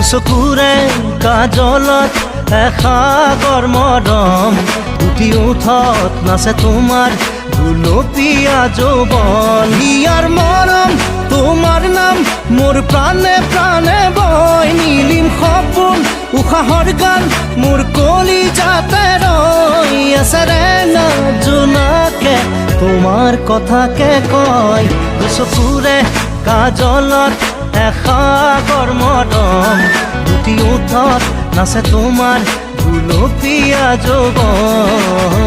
দুচকুৰে কাজলত এসাগৰ মৰম, উঠি উঠত নাচে তোমাৰ গুলপীয়া যৌৱন। ইয়াৰ মৰম তোমাৰ নাম মোৰ প্ৰাণে প্ৰাণে বয়, নীলিম সপোন উশাহৰ গান মোৰ কলিজাতে ৰৈ আছে ৰে না জোনাকে তোমাৰ কথাকে কয়। দুচকুৰে কাজলত এসাগৰ মৰম, উঠি উঠত নাচে তোমাৰ গুলপীয়া যৌৱন।